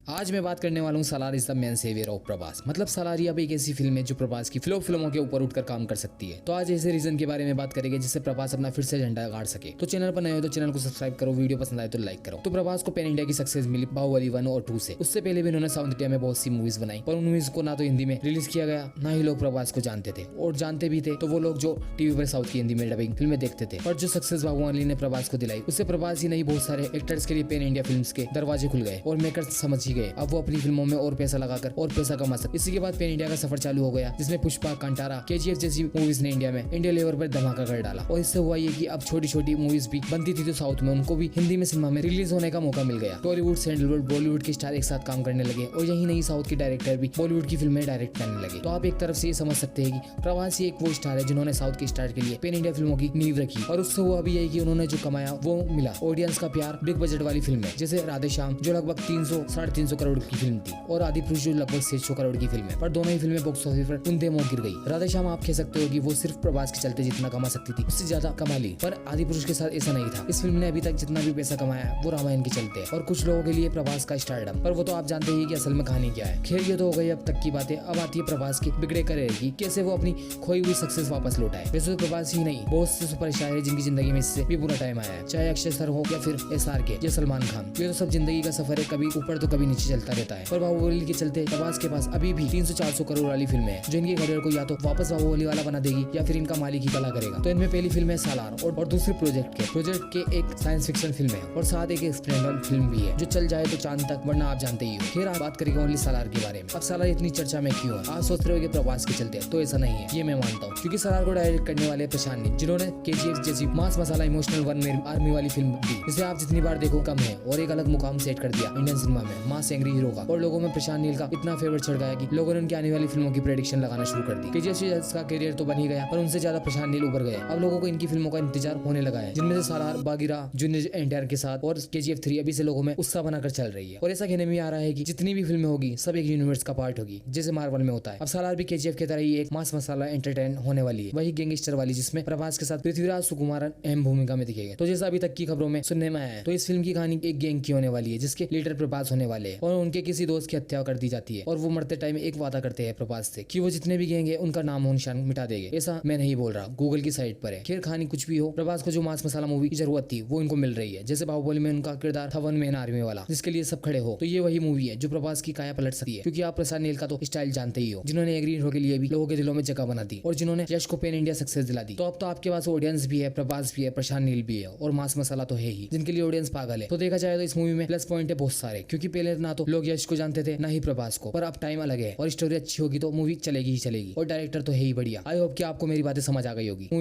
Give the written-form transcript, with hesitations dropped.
आज मैं बात करने वाला हूँ Salaar is the man saviour of Prabhas. मतलब सालारी अब एक ऐसी फिल्म है जो प्रभास की फ्लॉप फिल्मों के ऊपर उठकर काम कर सकती है। तो आज ऐसे रीजन के बारे में बात करेंगे जिससे प्रभास अपना फिर से झंडा गाड़ सके। तो चैनल पर नए हो तो चैनल को सब्सक्राइब करो, वीडियो पसंद आए तो लाइक करो। तो प्रभास को पैन इंडिया की सक्सेस मिली बाहुबली 1 और 2 से। उससे पहले भी उन्होंने साउथ इंडिया में बहुत सी मूवीज बनाई, पर उन मूवीज को ना तो हिंदी में रिलीज किया गया, ना ही लोग प्रभास को जानते थे, और जानते भी थे तो वो लोग जो टीवी पर साउथ की हिंदी में डबिंग फिल्में देखते थे। पर जो सक्सेस बाहुबली ने प्रभास को दिलाई, उससे प्रभास ही नहीं बहुत सारे एक्टर्स के लिए पैन इंडिया फिल्म्स के दरवाजे खुल गए और मेकर्स समझ ही गए अब वो अपनी फिल्मों में और पैसा लगाकर और पैसा कमा सकते। इसी के बाद पैन इंडिया का सफर चालू हो गया, जिसमें पुष्पा, कांतारा, केजीएफ जैसी मूवीज ने इंडिया में इंडिया लेवल पर धमाका कर डाला। और इससे हुआ ये कि अब छोटी छोटी मूवीज भी बनती थी तो साउथ में उनको भी हिंदी में सिनेमा में रिलीज होने का मौका मिल गया। टॉलीवुड, सैंडलवुड, बॉलीवुड के स्टार एक साथ काम करने लगे और यही नहीं साउथ के डायरेक्टर भी बॉलीवुड की फिल्में डायरेक्ट करने लगे। तो आप एक तरफ से ये समझ सकते हैं कि प्रभास ही एक वो स्टार है जिन्होंने साउथ के स्टार के लिए पैन इंडिया फिल्मों की नींव रखी, और उससे हुआ भी यही कि उन्होंने जो कमाया वो मिला। ऑडियंस का प्यार, बिग बजट वाली फिल्में जैसे राधे श्याम जो लगभग 300-350 करोड़ की फिल्म थी, और आदि पुरुष जो लगभग 600 करोड़ की फिल्म है, पर दोनों ही फिल्में बॉक्स ऑफिस पर उनके मुंह गिर गई। राधे श्याम आप कह सकते हो कि वो सिर्फ प्रभास के चलते जितना कमा सकती थी उससे ज्यादा कमा ली, पर आदि पुरुष के साथ ऐसा नहीं था। इस फिल्म ने अभी तक जितना भी पैसा कमाया वो रामायण के चलते है, और कुछ लोगों के लिए प्रभास का स्टारडम, पर वो तो आप जानते ही कि असल में कहानी क्या है। खैर ये तो हो गई अब तक की बातें। अब आती है प्रभास की बिगड़े करियर की, कैसे वो अपनी खोई हुई सक्सेस वापस लौटाए। वैसे तो प्रभास ही नहीं, बहुत से सुपर स्टार है जिनकी जिंदगी में इससे भी बुरा टाइम आया है, चाहे अक्षय सर हो या फिर SRK या सलमान खान। ये तो सब जिंदगी का सफर है, कभी ऊपर तो कभी नीचे चलता रहता है। पर बाहुबली के चलते प्रभास के पास अभी भी 300-400 करोड़ वाली फिल्में हैं जो इनके करियर को या तो वापस बाहुबली वाला बना देगी या फिर इनका मालिक ही कला करेगा। तो इनमें पहली फिल्म है सालार, और दूसरी प्रोजेक्ट के एक साइंस फिक्शन फिल्म है, और साथ एक एक्सपेरिमेंटल फिल्म भी है जो चल जाए तो चांद तक, वरना आप जानते ही हो। फिर आप बात करेंगे ओनली सालार के बारे में। अब सालार इतनी चर्चा में क्यों है? आप सोच रहे हो कि प्रभास के चलते, तो ऐसा नहीं है, ये मैं मानता हूँ, क्योंकि सालार को डायरेक्ट करने वाले प्रशांत नील, जिन्होंने KGF जैसी मास मसाला इमोशनल वन में आर्मी वाली फिल्म दी, जिसे आप जितनी बार देखो कम है, और एक अलग मुकाम सेट कर दिया इंडियन सिनेमा में मास एंग्री हीरो का। और लोगों में प्रशांत नील का इतना फेवर चढ़ गया कि लोगों ने उनकी आने वाली फिल्मों की प्रेडिक्शन लगाना शुरू कर दी। KGF का करियर तो बन ही गया, पर उनसे ज्यादा प्रशांत नील उभर गए। अब लोगों को इनकी फिल्मों का इंतजार होने लगा है, जिनमें से सालार, बागीरा, जूनियर NTR के साथ, और KGF 3 अभी से लोगों में उत्साह बनाकर चल रही है। और ऐसा कहने में आ रहा है कि जितनी भी फिल्में होगी सब एक यूनिवर्स का पार्ट होगी, जैसे मार्वल में होता है। अब सालार भी KGF की तरह ही एक मास मसाला एंटरटेन होने वाली है, वही गैंगस्टर वाली, जिसमें प्रभास के साथ पृथ्वीराज सुकुमारन अहम भूमिका में दिखेंगे। तो जैसा अभी तक की खबरों में सुनने में आया है, तो इस फिल्म की कहानी एक गैंग की होने वाली है जिसके लीडर प्रभास होने वाले हैं, और उनके किसी दोस्त की हत्या कर दी जाती है, और वो मरते टाइम एक वादा करते हैं प्रभास से कि वो जितने भी गैंग है उनका नाम और निशान मिटा देंगे। ऐसा मैं नहीं बोल रहा, गूगल की साइट पर है। खैर कहानी कुछ भी हो, प्रभास को जो मास मसाला मूवी की जरूरत थी वो इनको मिल रही है। जैसे बाहुबली में उनका किरदार था वन मैन आर्मी वाला, जिसके लिए सब खड़े हो, तो ये वही मूवी है जो प्रभास की काया पलट सकती है। क्योंकि आप प्रशांत नील का तो स्टाइल जानते ही हो, जिन्होंने ग्रीन हीरो के लिए भी लोगों के दिलों में जगह बना दी, और जिन्होंने यश को पैन इंडिया सक्सेस दिला दी। तो अब तो आपके पास ऑडियंस भी है, प्रभास भी है, प्रशांत नील भी है, और मास मसाला तो है ही, जिनके लिए ऑडियंस पागल है। तो देखा जाए तो इस मूवी में प्लस पॉइंट है बहुत सारे, क्योंकि पहले ना तो लोग यश को जानते थे ना ही प्रभास को, पर अब टाइम अलग है और स्टोरी अच्छी होगी तो मूवी चलेगी ही चलेगी, और डायरेक्टर तो है ही बढ़िया। आई होप कि आपको मेरी बातें समझ आ गई होगी।